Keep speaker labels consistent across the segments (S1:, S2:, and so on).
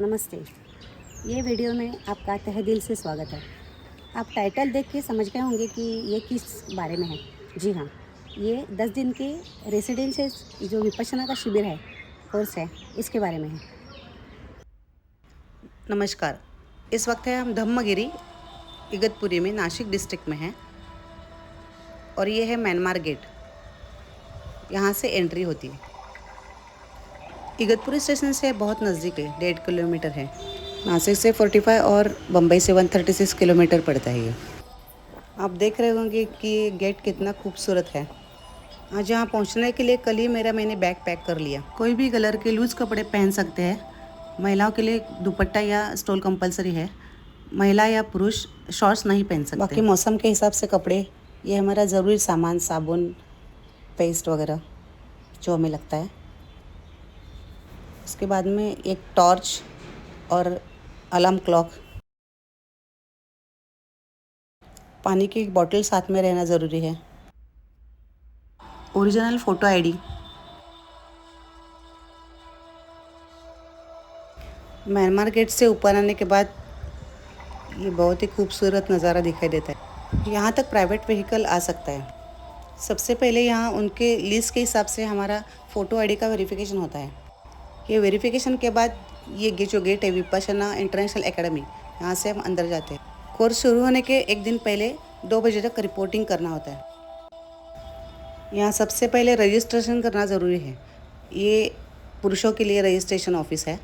S1: नमस्ते। ये वीडियो में आपका तहे दिल से स्वागत है। आप टाइटल देख के समझ गए होंगे कि ये किस बारे में है। जी हाँ, ये 10 दिन के रेसिडेंशियल जो विपश्यना का शिविर है, कोर्स है, इसके बारे में है।
S2: नमस्कार। इस वक्त है हम धम्मगिरी इगतपुरी में, नासिक डिस्ट्रिक्ट में हैं और ये है म्यांमार गेट। यहाँ से एंट्री होती है। इगतपुरी स्टेशन से बहुत नज़दीक है, 1.5 किलोमीटर है। नासिक से 45 और बम्बई से 136 किलोमीटर पड़ता है ये। आप देख रहे होंगे कि ये गेट कितना खूबसूरत है। आज यहाँ पहुँचने के लिए कल ही मैंने बैग पैक कर लिया। कोई भी कलर के लूज़ कपड़े पहन सकते हैं। महिलाओं के लिए दुपट्टा या स्टोल कंपलसरी है। महिला या पुरुष शॉर्ट्स नहीं पहन सकते। बाकी मौसम के हिसाब से कपड़े, ये हमारा ज़रूरी सामान, साबुन, पेस्ट वगैरह जो हमें लगता है। उसके बाद में एक टॉर्च और अलार्म क्लॉक, पानी की एक बॉटल साथ में रहना ज़रूरी है। Original photo ID. Myanmar gate से ऊपर आने के बाद ये बहुत ही खूबसूरत नज़ारा दिखाई देता है। यहाँ तक प्राइवेट व्हीकल आ सकता है। सबसे पहले यहाँ उनके लिस्ट के हिसाब से हमारा फ़ोटो आईडी का वेरिफिकेशन होता है। ये वेरिफिकेशन के बाद ये जो गेट है विपश्यना इंटरनेशनल एकेडमी, यहाँ से हम अंदर जाते हैं। कोर्स शुरू होने के एक दिन पहले 2 बजे तक रिपोर्टिंग करना होता है। यहाँ सबसे पहले रजिस्ट्रेशन करना ज़रूरी है। ये पुरुषों के लिए रजिस्ट्रेशन ऑफिस है।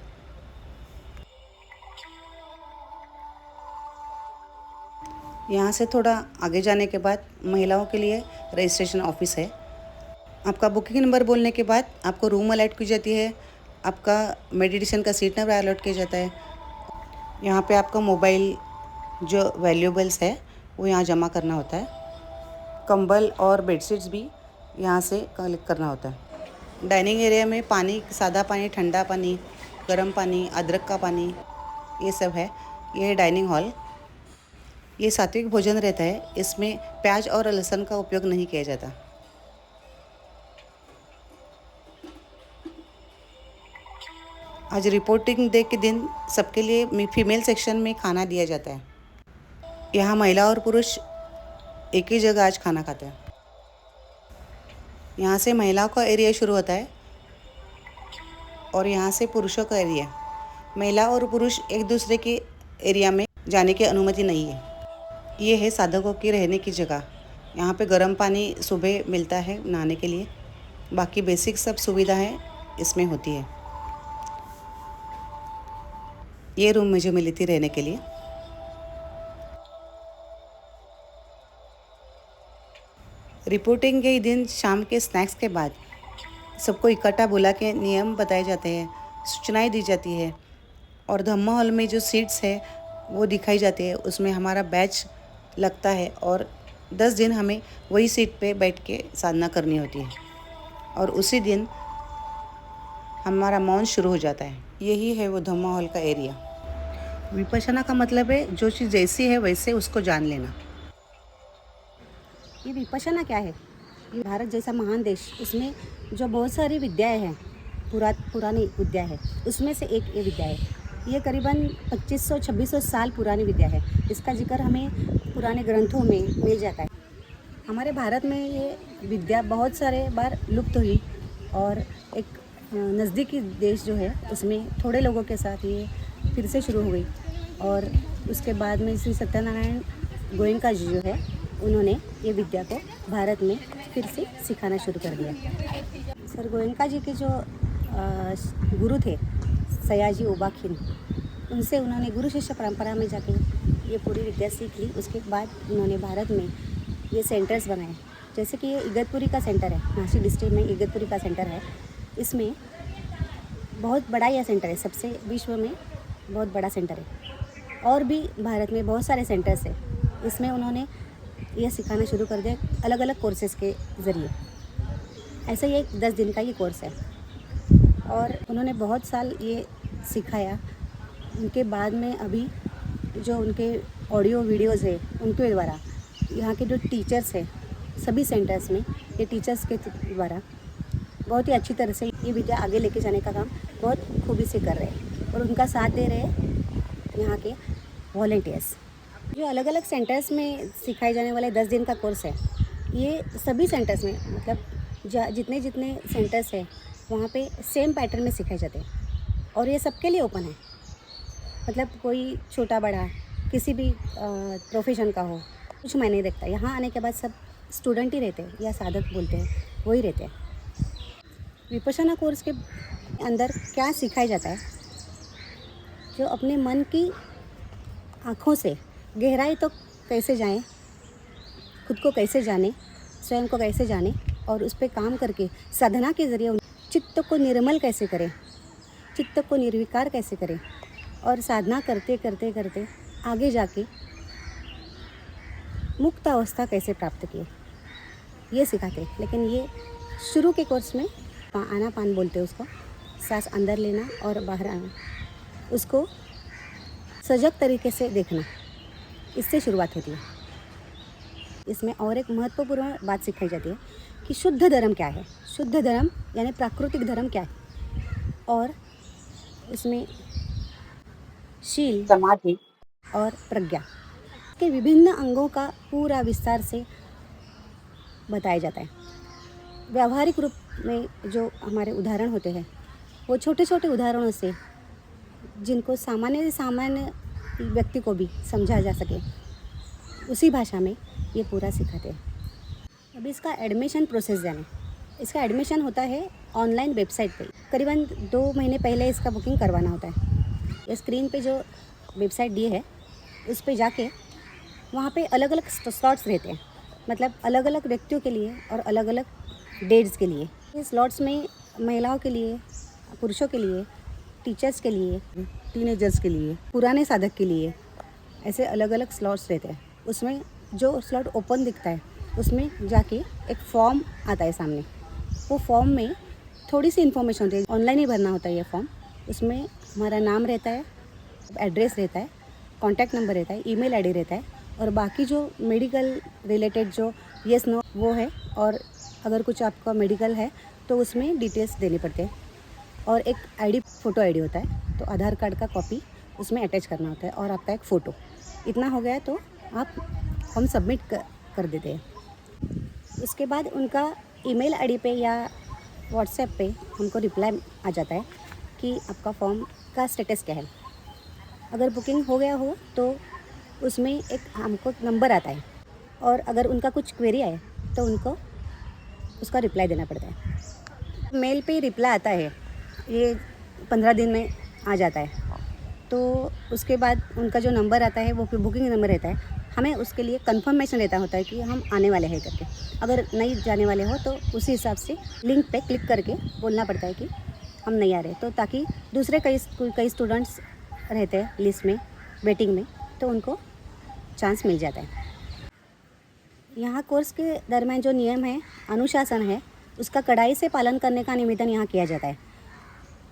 S2: यहाँ से थोड़ा आगे जाने के बाद महिलाओं के लिए रजिस्ट्रेशन ऑफिस है। आपका बुकिंग नंबर बोलने के बाद आपको रूम अलॉट की जाती है। आपका मेडिटेशन का सीट नंबर अलॉट किया जाता है। यहाँ पे आपका मोबाइल जो वैल्यूएबल्स है वो यहाँ जमा करना होता है। कंबल और बेडशीट्स भी यहाँ से कलेक्ट करना होता है। डाइनिंग एरिया में पानी, सादा पानी, ठंडा पानी, गर्म पानी, अदरक का पानी, ये सब है। ये है डाइनिंग हॉल। ये सात्विक भोजन रहता है। इसमें प्याज और लहसुन का उपयोग नहीं किया जाता। आज रिपोर्टिंग डे के दिन सबके लिए फीमेल सेक्शन में खाना दिया जाता है। यहाँ महिला और पुरुष एक ही जगह आज खाना खाते हैं। यहाँ से महिलाओं का एरिया शुरू होता है और यहाँ से पुरुषों का एरिया। महिला और पुरुष एक दूसरे के एरिया में जाने की अनुमति नहीं है। ये है साधकों की रहने की जगह। यहाँ पे गर्म पानी सुबह मिलता है नहाने के लिए। बाकी बेसिक सब सुविधाएं इसमें होती है। ये रूम मुझे मिली थी रहने के लिए। रिपोर्टिंग के दिन शाम के स्नैक्स के बाद सबको इकट्ठा बुला के नियम बताए जाते हैं, सूचनाएं दी जाती है और धम्मा हॉल में जो सीट्स है वो दिखाई जाती है। उसमें हमारा बैच लगता है और 10 दिन हमें वही सीट पे बैठ के साधना करनी होती है और उसी दिन हमारा मौन शुरू हो जाता है। यही है वो धम्मा हॉल का एरिया। विपश्यना का मतलब है जो चीज़ जैसी है वैसे उसको जान लेना।
S1: ये विपश्यना क्या है? ये भारत जैसा महान देश, इसमें जो बहुत सारी विद्याएँ हैं, पुरानी विद्या है, उसमें से एक ये विद्या है। ये करीबन 2500-2600 साल पुरानी विद्या है। इसका जिक्र हमें पुराने ग्रंथों में मिल जाता है। हमारे भारत में ये विद्या बहुत सारे बार लुप्त हुई और एक नज़दीकी देश जो है उसमें थोड़े लोगों के साथ ये फिर से शुरू हो गई और उसके बाद में श्री सत्यनारायण गोयनका जी जो है उन्होंने ये विद्या को भारत में फिर से सिखाना शुरू कर दिया। सर गोयनका जी के जो गुरु थे सयाजी ओबाखिन, उनसे उन्होंने गुरु शिष्य परंपरा में जाके ये पूरी विद्या सीख ली। उसके बाद उन्होंने भारत में ये सेंटर्स बनाए। जैसे कि ये इगतपुरी का सेंटर है, नासिक डिस्ट्रिक्ट में इगतपुरी का सेंटर है। इसमें बहुत बड़ा यह सेंटर है, सबसे विश्व में बहुत बड़ा सेंटर है। और भी भारत में बहुत सारे सेंटर्स हैं। इसमें उन्होंने यह सिखाना शुरू कर दिया अलग अलग कोर्सेज़ के ज़रिए। ऐसा ही एक 10 दिन का ये कोर्स है और उन्होंने बहुत साल ये सिखाया। उनके बाद में अभी जो उनके ऑडियो वीडियोज़ है उनके द्वारा यहाँ के जो टीचर्स हैं सभी सेंटर्स में, ये टीचर्स के द्वारा बहुत ही अच्छी तरह से ये विद्या आगे लेके जाने का काम बहुत खूबी से कर रहे हैं और उनका साथ दे रहे हैं यहाँ के वॉलेंटियर्स। जो अलग अलग सेंटर्स में सिखाए जाने वाले 10 दिन का कोर्स है, ये सभी सेंटर्स में मतलब जितने जितने सेंटर्स हैं वहाँ पे सेम पैटर्न में सिखाए जाते हैं और ये सबके लिए ओपन है। मतलब कोई छोटा बड़ा किसी भी प्रोफेशन का हो, कुछ मैं नहीं देखता। यहाँ आने के बाद सब स्टूडेंट ही रहते हैं या साधक बोलते हैं, वही रहते हैं। विपश्यना कोर्स के अंदर क्या सिखाया जाता है, जो अपने मन की आँखों से गहराई तो कैसे जाएं, खुद को कैसे जाने, स्वयं को कैसे जाने और उस पर काम करके साधना के ज़रिए चित्त को निर्मल कैसे करें, चित्त को निर्विकार कैसे करें और साधना करते करते करते आगे जाके मुक्त अवस्था कैसे प्राप्त किए, ये सिखाते हैं। लेकिन ये शुरू के कोर्स में आनापान बोलते हैं उसको, सांस अंदर लेना और बाहर आना, उसको सजग तरीके से देखना, इससे शुरुआत होती है। इसमें और एक महत्वपूर्ण बात सिखाई जाती है कि शुद्ध धर्म क्या है। शुद्ध धर्म यानी प्राकृतिक धर्म क्या है, और इसमें शील, समाधि और प्रज्ञा के विभिन्न अंगों का पूरा विस्तार से बताया जाता है। व्यावहारिक रूप में जो हमारे उदाहरण होते हैं, वो छोटे छोटे उदाहरणों से जिनको सामान्य से सामान्य व्यक्ति को भी समझा जा सके, उसी भाषा में ये पूरा सिखाते हैं। अभी इसका एडमिशन प्रोसेस जाने। इसका एडमिशन होता है ऑनलाइन वेबसाइट पे। करीबन 2 महीने पहले इसका बुकिंग करवाना होता है। ये स्क्रीन पे जो वेबसाइट दी है उस पे जाके वहाँ पे अलग अलग स्लॉट्स रहते हैं, मतलब अलग अलग व्यक्तियों के लिए और अलग अलग डेट्स के लिए। इस स्लॉट्स में महिलाओं के लिए, पुरुषों के लिए, टीचर्स के लिए, टीनेजर्स के लिए, पुराने साधक के लिए, ऐसे अलग अलग स्लॉट्स रहते हैं। उसमें जो स्लॉट ओपन दिखता है उसमें जाके एक फॉर्म आता है सामने। वो फॉर्म में थोड़ी सी इन्फॉर्मेशन होती है, ऑनलाइन ही भरना होता है ये फॉर्म। उसमें हमारा नाम रहता है, एड्रेस रहता है, कॉन्टैक्ट नंबर रहता है, ईमेल आईडी रहता है और बाकी जो मेडिकल रिलेटेड जो येस नो वो है, और अगर कुछ आपका मेडिकल है तो उसमें डिटेल्स देने पड़ते हैं। और एक आईडी, फ़ोटो आईडी होता है, तो आधार कार्ड का कॉपी उसमें अटैच करना होता है और आपका एक फ़ोटो। इतना हो गया तो आप हम सबमिट कर देते हैं। उसके बाद उनका ईमेल आईडी पे या व्हाट्सएप पे हमको रिप्लाई आ जाता है कि आपका फॉर्म का स्टेटस क्या है। अगर बुकिंग हो गया हो तो उसमें एक हमको नंबर आता है, और अगर उनका कुछ क्वेरी आए तो उनको उसका रिप्लाई देना पड़ता है। मेल पे रिप्लाई आता है, ये 15 दिन में आ जाता है। तो उसके बाद उनका जो नंबर आता है वो बुकिंग नंबर रहता है। हमें उसके लिए कंफर्मेशन रहता होता है कि हम आने वाले हैं करके। अगर नहीं जाने वाले हो तो उसी हिसाब से लिंक पे क्लिक करके बोलना पड़ता है कि हम नहीं आ रहे, तो ताकि दूसरे कई स्टूडेंट्स रहते हैं लिस्ट में, वेटिंग में, तो उनको चांस मिल जाता है। यहाँ कोर्स के दरमियान जो नियम है, अनुशासन है, उसका कड़ाई से पालन करने का निवेदन यहाँ किया जाता है।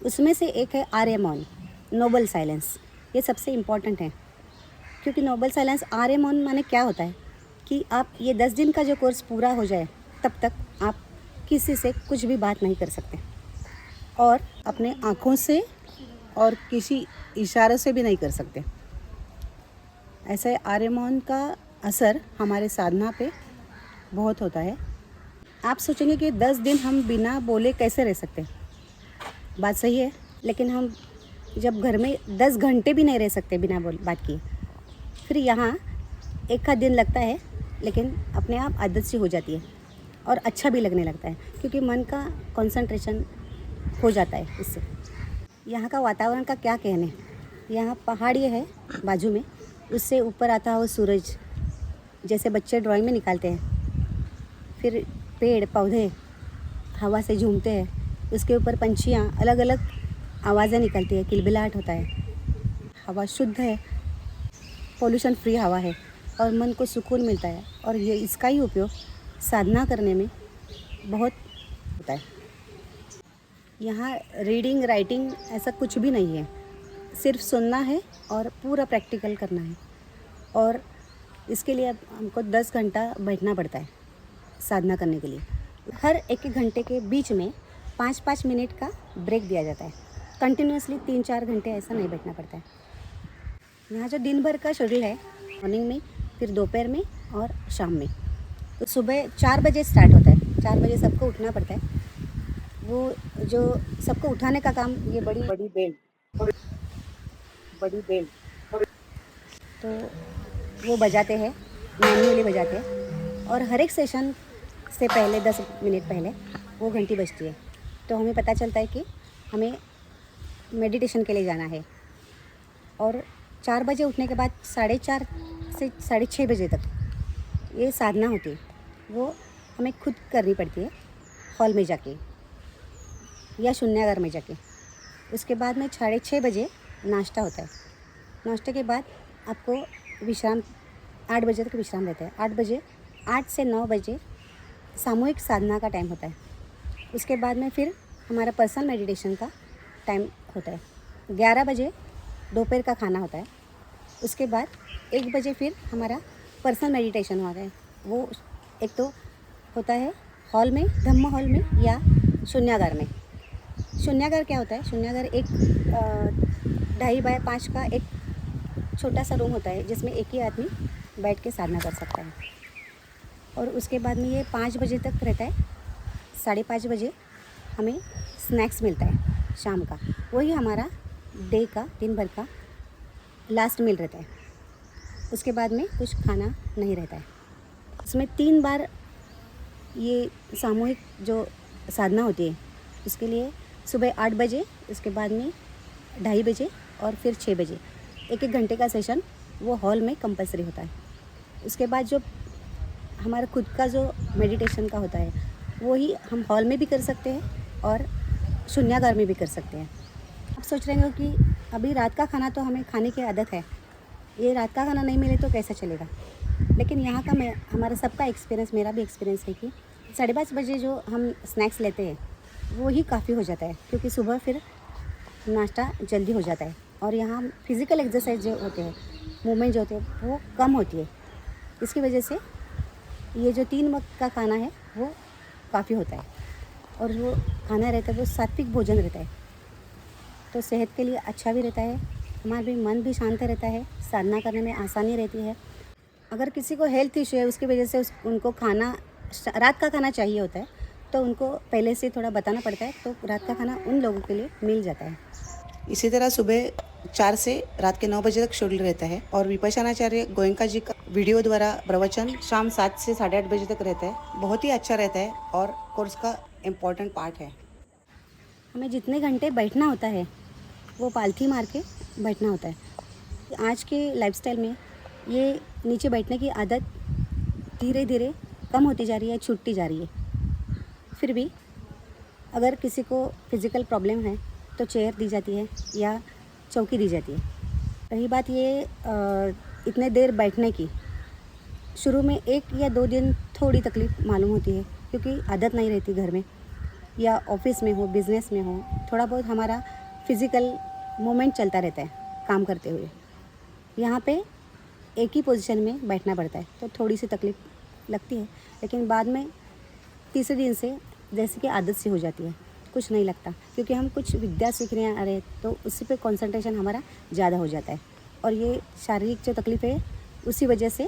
S1: उसमें से एक है आर्य मौन, नोबल साइलेंस। ये सबसे इम्पॉर्टेंट है, क्योंकि नोबल साइलेंस, आर्य मौन माने क्या होता है कि आप ये 10 दिन का जो कोर्स पूरा हो जाए तब तक आप किसी से कुछ भी बात नहीं कर सकते, और अपने आँखों से और किसी इशारे से भी नहीं कर सकते। ऐसे आर्य मौन का असर हमारे साधना पे बहुत होता है। आप सोचेंगे कि 10 दिन हम बिना बोले कैसे रह सकते हैं, बात सही है, लेकिन हम जब घर में 10 घंटे भी नहीं रह सकते बिना बात किए, फिर यहाँ एक आध दिन लगता है, लेकिन अपने आप आदत सी हो जाती है और अच्छा भी लगने लगता है, क्योंकि मन का कंसंट्रेशन हो जाता है इससे। यहाँ का वातावरण का क्या कहने, यहाँ पहाड़ ये है बाजू में, उससे ऊपर आता है वो सूरज, जैसे बच्चे ड्राइंग में निकालते हैं, फिर पेड़ पौधे हवा से झूमते हैं, उसके ऊपर पंछियाँ अलग अलग आवाज़ें निकलती है, किलबिलाहट होता है, हवा शुद्ध है, पोल्यूशन फ्री हवा है और मन को सुकून मिलता है। और ये इसका ही उपयोग साधना करने में बहुत होता है। यहाँ रीडिंग राइटिंग ऐसा कुछ भी नहीं है, सिर्फ सुनना है और पूरा प्रैक्टिकल करना है। और इसके लिए हमको 10 घंटा बैठना पड़ता है साधना करने के लिए। हर एक घंटे के बीच में 5-5 मिनट का ब्रेक दिया जाता है, कंटिन्यूसली 3-4 घंटे ऐसा नहीं बैठना पड़ता है। यहाँ जो दिन भर का शेड्यूल है, मॉर्निंग में, फिर दोपहर में और शाम में। तो सुबह 4 बजे स्टार्ट होता है, 4 बजे सबको उठना पड़ता है। वो जो सबको उठाने का काम ये बड़ी बेल तो वो बजाते हैं, मैन्युअली बजाते हैं, और हर एक सेशन से पहले 10 मिनट पहले वो घंटी बजती है। तो हमें पता चलता है कि हमें मेडिटेशन के लिए जाना है। और 4 बजे उठने के बाद 4:30 से 6:30 बजे तक ये साधना होती है, वो हमें खुद करनी पड़ती है, हॉल में जाके या शून्यागार में जाके। उसके बाद में 6:30 बजे नाश्ता होता है। नाश्ते के बाद आपको विश्राम 8 बजे तक विश्राम रहता है। 8 से 9 बजे सामूहिक साधना का टाइम होता है। उसके बाद में फिर हमारा पर्सनल मेडिटेशन का टाइम होता है। 11 बजे दोपहर का खाना होता है। उसके बाद 1 बजे फिर हमारा पर्सनल मेडिटेशन होता है। वो एक तो होता है हॉल में, धम्म हॉल में या शून्यागार में। शून्यागार क्या होता है? शून्यागार एक 2.5 बाय 5 का एक छोटा सा रूम होता है, जिसमें एक ही आदमी बैठ के साधना कर सकता है। और उसके बाद में ये 5 बजे तक रहता है। 5:30 बजे हमें स्नैक्स मिलता है शाम का। वही हमारा दिन भर का लास्ट मील रहता है। उसके बाद में कुछ खाना नहीं रहता है। इसमें 3 बार ये सामूहिक जो साधना होती है, उसके लिए सुबह 8 बजे, उसके बाद में 2:30 बजे और फिर 6 बजे 1-1 घंटे का सेशन वो हॉल में कंपलसरी होता है। उसके बाद जो हमारा खुद का जो मेडिटेशन का होता है, वो ही हम हॉल में भी कर सकते हैं और शून्यागार में भी कर सकते हैं। आप सोच रहे होंगे कि अभी रात का खाना तो हमें खाने की आदत है, ये रात का खाना नहीं मिले तो कैसे चलेगा। लेकिन यहाँ का हमारा सबका एक्सपीरियंस, मेरा भी एक्सपीरियंस है कि 5:30 बजे जो हम स्नैक्स लेते हैं वो ही काफ़ी हो जाता है, क्योंकि सुबह फिर नाश्ता जल्दी हो जाता है। और यहाँ फिज़िकल एक्सरसाइज जो होते हैं, मूवमेंट जो होते हैं, वो कम होती है। इसकी वजह से ये जो 3 वक्त का खाना है वो काफ़ी होता है। और जो खाना रहता है वो सात्विक भोजन रहता है, तो सेहत के लिए अच्छा भी रहता है। हमारा भी मन भी शांत रहता है, साधना करने में आसानी रहती है। अगर किसी को हेल्थ इशू है, उसकी वजह से उनको खाना रात का खाना चाहिए होता है, तो उनको पहले से थोड़ा बताना पड़ता है, तो रात का खाना उन लोगों के लिए मिल जाता है।
S2: इसी तरह सुबह 4 से रात के 9 बजे तक शेड्यूल रहता है। और विपश्यनाचार्य गोयंका जी का वीडियो द्वारा प्रवचन शाम 7 से 8:30 बजे तक रहता है। बहुत ही अच्छा रहता है और कोर्स का इम्पोर्टेंट पार्ट है।
S1: हमें जितने घंटे बैठना होता है वो पालथी मार के बैठना होता है। आज के लाइफस्टाइल में ये नीचे बैठने की आदत धीरे धीरे कम होती जा रही है, छूटती जा रही है। फिर भी अगर किसी को फिज़िकल प्रॉब्लम है तो चेयर दी जाती है या चौकी दी जाती है। रही बात ये इतने देर बैठने की, शुरू में 1 या 2 दिन थोड़ी तकलीफ़ मालूम होती है, क्योंकि आदत नहीं रहती घर में या ऑफिस में हो, बिज़नेस में हो, थोड़ा बहुत हमारा फिज़िकल मूवमेंट चलता रहता है काम करते हुए। यहाँ पे एक ही पोजीशन में बैठना पड़ता है, तो थोड़ी सी तकलीफ़ लगती है, लेकिन बाद में तीसरे दिन से जैसे कि आदत सी हो जाती है, कुछ नहीं लगता, क्योंकि हम कुछ विद्या सीखने आ रहे हैं, तो उसी पे कंसंट्रेशन हमारा ज़्यादा हो जाता है। और ये शारीरिक जो तकलीफ़ है उसी वजह से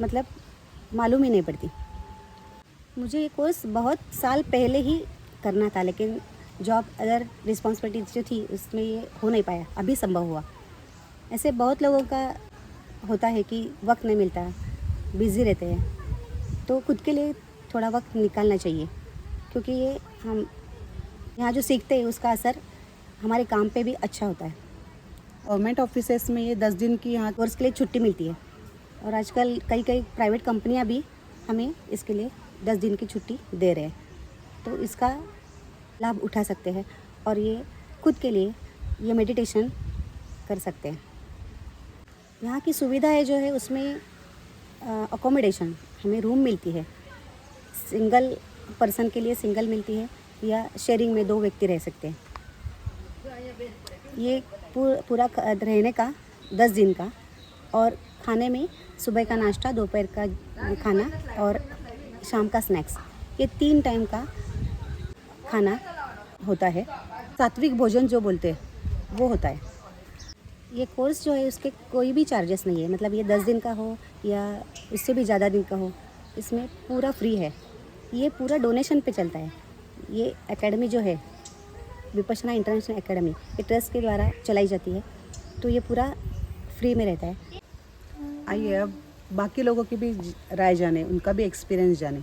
S1: मतलब मालूम ही नहीं पड़ती। मुझे ये कोर्स बहुत साल पहले ही करना था, लेकिन जॉब अदर रिस्पॉन्सिबिलिटीज जो थी उसमें ये हो नहीं पाया, अभी संभव हुआ। ऐसे बहुत लोगों का होता है कि वक्त नहीं मिलता, बिज़ी रहते हैं, तो खुद के लिए थोड़ा वक्त निकालना चाहिए, क्योंकि ये हम यहाँ जो सीखते हैं उसका असर हमारे काम पे भी अच्छा होता है। गवर्नमेंट ऑफिसेस में ये 10 दिन की यहाँ कोर्स के लिए छुट्टी मिलती है, और आजकल कई प्राइवेट कंपनियाँ भी हमें इसके लिए 10 दिन की छुट्टी दे रहे हैं, तो इसका लाभ उठा सकते हैं और ये खुद के लिए ये मेडिटेशन कर सकते हैं। यहाँ की सुविधाएं जो है उसमें अकोमोडेशन, हमें रूम मिलती है, सिंगल पर्सन के लिए सिंगल मिलती है या शेयरिंग में 2 व्यक्ति रह सकते हैं। ये पूरा रहने का 10 दिन का, और खाने में सुबह का नाश्ता, दोपहर का खाना और शाम का स्नैक्स, ये 3 टाइम का खाना होता है। सात्विक भोजन जो बोलते हैं वो होता है। ये कोर्स जो है उसके कोई भी चार्जेस नहीं है, मतलब ये 10 दिन का हो या उससे भी ज़्यादा दिन का हो, इसमें पूरा फ्री है। ये पूरा डोनेशन पे चलता है। ये एकेडमी जो है विपश्यना इंटरनेशनल एकेडमी, ये ट्रस्ट के द्वारा चलाई जाती है, तो ये पूरा फ्री में रहता है।
S2: आइए अब बाकी लोगों की भी राय जाने, उनका भी एक्सपीरियंस जाने।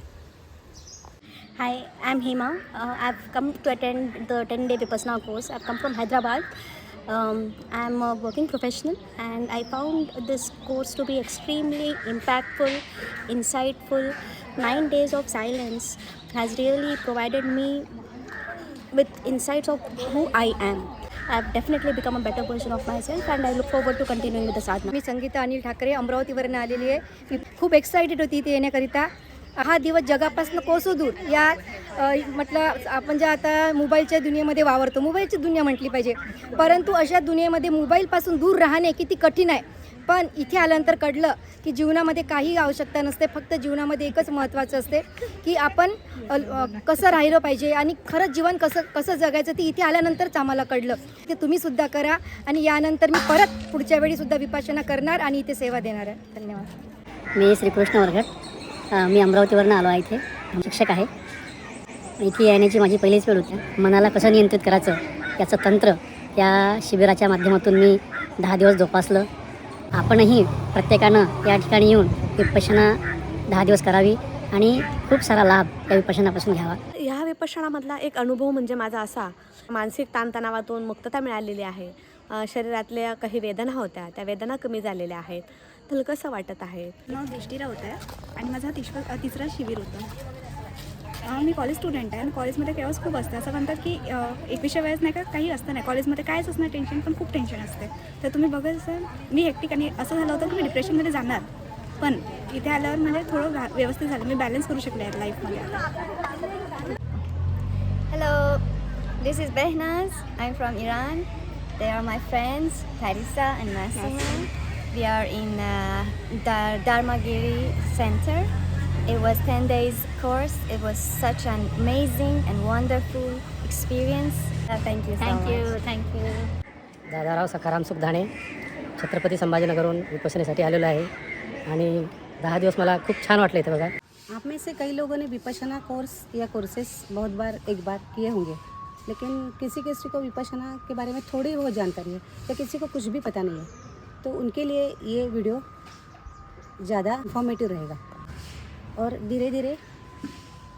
S3: Hi, I'm Hema. I've come to attend the 10-day Vipassana course. I've come from Hyderabad. I'm a working professional and I found this course to be extremely impactful, insightful. 9 days of silence has really provided me with insights of who I am. I've definitely become a better version of myself and I look forward to continuing with the sadhana.
S4: मी संगीता अनिल ठाकरे अमरावतीवरून आलेली आहे. मी खूप excited होती इथे येण्याकरिता. हा दिवस जगापासून कोसो दूर या म्हटलं आपण ज्या आता मोबाईलच्या दुनियेमध्ये वावरतो, मोबाईलची दुनिया म्हटली पाहिजे, परंतु अशा दुनियेमध्ये मोबाईलपासून दूर राहणे किती कठीण आहे. पण इथे आल्यानंतर कळलं की जीवनामध्ये काही आवश्यकता नसते, फक्त जीवनामध्ये एकच महत्त्वाचं असते की आपण कसं राहिलं पाहिजे आणि खरंच जीवन कसं जगायचं ते इथे आल्यानंतरच आम्हाला कळलं. ते तुम्हीसुद्धा करा आणि यानंतर मी परत पुढच्या वेळीसुद्धा विपश्यना करणार आणि इथे सेवा देणार आहे. धन्यवाद.
S3: मी श्रीकृष्ण वर्गट, मी अमरावतीवरून आलो आहे. इथे शिक्षक आहे. इथे येण्याची माझी पहिलीच वेळ होती. मनाला कसं नियंत्रित करायचं याचं तंत्र या शिबिराच्या माध्यमातून मी 10 दिवस जोपासलं. आपणही प्रत्येकानं या ठिकाणी येऊन विपश्यना 10 दिवस करावी आणि खूप सारा लाभ या विपश्यनापासून घ्यावा.
S5: ह्या विपश्यनामधला एक अनुभव म्हणजे माझा असा, मानसिक ताणतणावातून मुक्तता मिळालेली आहे. शरीरातल्या काही वेदना होत्या, त्या वेदना कमी झालेल्या आहेत. तुला कसं वाटत आहे?
S6: नाव दृष्टी राऊत आहे आणि माझा तिसरा शिबिर होता. मी कॉलेज स्टुडंट आहे आणि कॉलेजमध्ये केव्हाच खूप असते. असं म्हणतात की 21व्या वेळेस नाही का काही असतं नाही कॉलेजमध्ये, कायच असणार टेन्शन, पण खूप टेन्शन असते. तर तुम्ही बघायचं मी हेक्टिक आणि असं झालं होतं की मी डिप्रेशनमध्ये जाणार, पण इथे आल्यावर म्हणजे थोडं व्यवस्थित झालं. मी बॅलन्स करू शकले आहे लाईफमध्ये आता.
S7: Hello, this is Behnaz. I'm from Iran. They are my friends, Tharisa and Masuma. We are in the Dharmagiri Center. It was 10 days course. It was such an amazing and wonderful experience. Thank you so much.
S3: Thank you.
S8: Dadarao Sakharam सुखधाणे, Chhatrapati संभाजीनगरहून विपश्यनेसाठी आलेलो आहे आणि 10 दिवस मला खूप छान वाटलं इथे बघा.
S1: आप में से कई लोगों ने विपश्यना कोर्स या कोर्सेस बहुत बार एक बार किए होंगे, लेकिन किसी को विपश्यना के बारे में थोड़ी बहुत जानकारी है या किसी को कुछ भी पता नहीं है, तो उनके लिए ये वीडियो ज़्यादा इन्फॉर्मेटिव रहेगा. और धीरे धीरे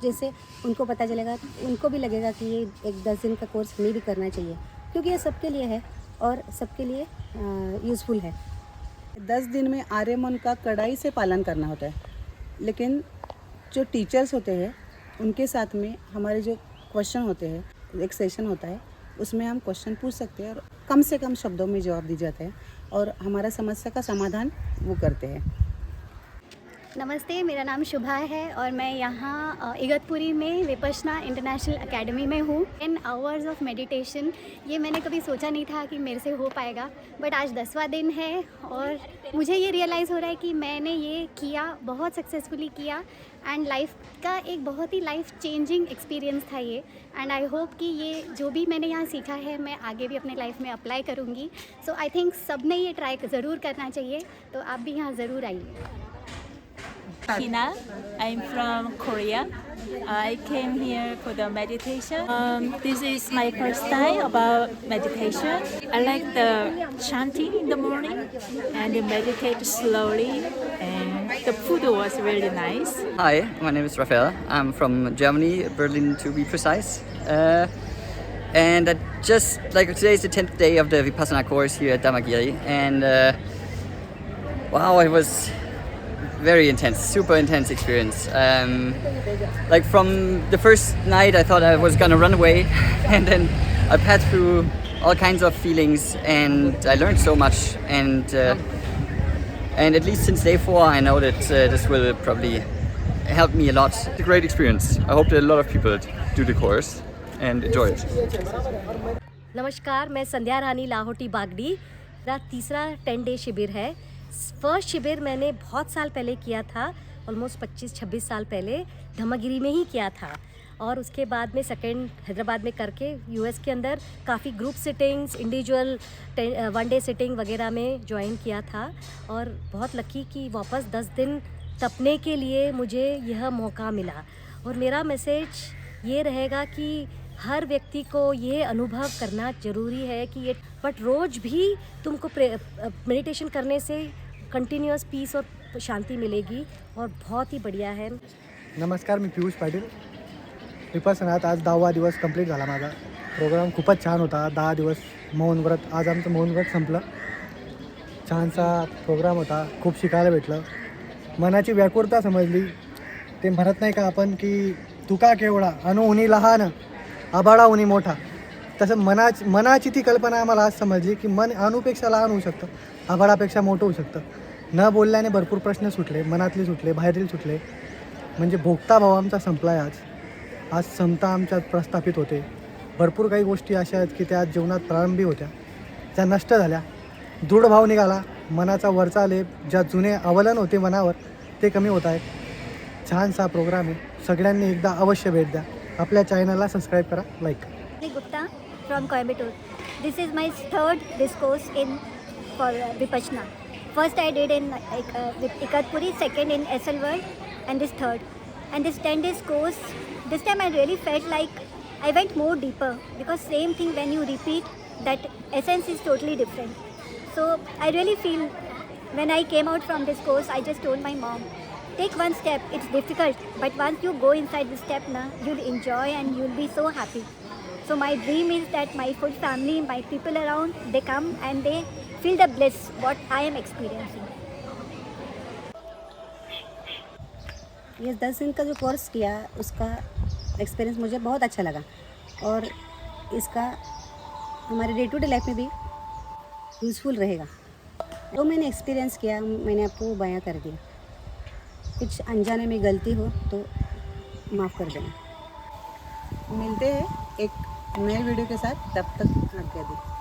S1: जैसे उनको पता चलेगा, उनको भी लगेगा कि ये एक 10 दिन का कोर्स हमें भी करना चाहिए, क्योंकि ये सबके लिए है और सबके लिए यूज़फुल है.
S2: 10 दिन में आर्यमन का कड़ाई से पालन करना होता है, लेकिन जो टीचर्स होते हैं उनके साथ में हमारे जो क्वेश्चन होते हैं, एक सेशन होता है, उसमें हम क्वेश्चन पूछ सकते हैं और कम से कम शब्दों में जवाब दी जाते हैं और हमारा समस्या का समाधान वो करते हैं.
S3: नमस्ते, मेरा नाम शुभा है और मैं यहाँ इगतपुरी में विपश्यना इंटरनेशनल एकेडमी में हूँ. 10 आवर्स ऑफ मेडिटेशन, ये मैंने कभी सोचा नहीं था कि मेरे से हो पाएगा, बट आज 10वां दिन है और मुझे ये रियलाइज़ हो रहा है कि मैंने ये किया, बहुत सक्सेसफुली किया एंड लाइफ का एक बहुत ही लाइफ चेंजिंग एक्सपीरियंस था ये. एंड आई होप कि ये जो भी मैंने यहाँ सीखा है मैं आगे भी अपने लाइफ में अप्लाई करूँगी. सो आई थिंक सब ने ये ट्राई ज़रूर करना चाहिए, तो आप भी यहाँ ज़रूर आइए.
S9: Hina, I'm from Korea. I came here for the meditation. This is my first time about meditation. I like the chanting in the morning and you meditate slowly, and the food was really nice.
S10: Hi, my name is Rafael. I'm from Germany, Berlin to be precise. And I just, like today is the 10th day of the Vipassana course here at Dharmagiri, and wow, it was very intense, super intense experience. Like from the first night I thought I was gonna run away and then I passed through all kinds of feelings and I learned so much, and at least since day 4 I know that this will probably help me a lot.
S11: It's a great experience. I hope that a lot of people do the course and enjoy it.
S4: नमस्कार, मैं संध्या रानी लाहौटी बागड़ी. मेरा तीसरा 10 day शिविर है. First शिविर मैंने बहुत साल पहले किया था, ऑलमोस्ट 25-26 साल पहले धम्मगिरी में ही किया था. और उसके बाद में सेकेंड हैदराबाद में करके यूएस के अंदर काफ़ी group sittings, individual 1 day sitting वगैरह में ज्वाइन किया था। और बहुत लकी कि वापस 10 दिन तपने के लिए मुझे यह मौका मिला। और मेरा मैसेज ये रहेगा कि हर व्यक्ति को ये अनुभव करना ज़रूरी है कि ये बट रोज़ भी तुमको मेडिटेशन करने से कंटिन्यूअस पीस और शांति मिलेगी और बहुत ही बढ़िया है।
S12: नमस्कार, मी पियुष पाटील. विपसनात आज 10वा दिवस कंप्लीट झाला माझा. प्रोग्राम खूपच छान होता. 10 दिवस मौन व्रत. आज आमचं मौन व्रत संपलं. छानसा प्रोग्राम होता. खूप शिकायला भेटलं. मनाची व्याकुळता समजली. ते म्हणत नाही का आपण की तुका केवढा अणुहुनी लहान आभाळाहुनी मोठा, तसं मनाची ती कल्पना आम्हाला आज समजली की मन अणुपेक्षा लहान होऊ शकतं, आभाळापेक्षा मोठं होऊ शकतं. न बोलल्याने भरपूर प्रश्न सुटले, मनातले सुटले, बाहेरील सुटले. म्हणजे भोगता भाव आमचा संपला आहे. आज समता आमच्यात प्रस्थापित होते. भरपूर काही गोष्टी अशा आहेत की त्या आज जीवनात प्रारंभी होत्या, त्या नष्ट झाल्या. दृढ भाव निघाला. मनाचा वरचा लेप, ज्या जुने अवलन होते मनावर, ते कमी होत आहेत. छानसा प्रोग्राम आहे. सगळ्यांनी एकदा अवश्य भेट द्या. आपल्या चॅनलला सबस्क्राईब करा, लाईक करा.
S3: Gupta from Coimbatore. This is my third discourse for Vipassana. First I did in with Igatpuri, second in SL World, and this third. And this 10 days course, this time I really felt like I went more deeper, because same thing when you repeat, that essence is totally different. So I really feel when I came out from this course, I just told my mom, take one step. It's difficult, but once you go inside the step, you'll enjoy and you'll be so happy. So my dream is that my full family, my people around, they come and they feel the bliss what I am experiencing.
S1: ये 10 दिन का जो course किया, उसका experience मुझे बहुत अच्छा लगा और इसका हमारे डे टू डे लाइफ में भी यूज़फुल रहेगा. जो मैंने एक्सपीरियंस किया, मैंने आपको बयां कर दिया. कुछ अनजाने में गलती हो तो माफ़ कर देना.
S2: मिलते हैं एक नए वीडियो के साथ. तब तक आज्ञा दीजिए.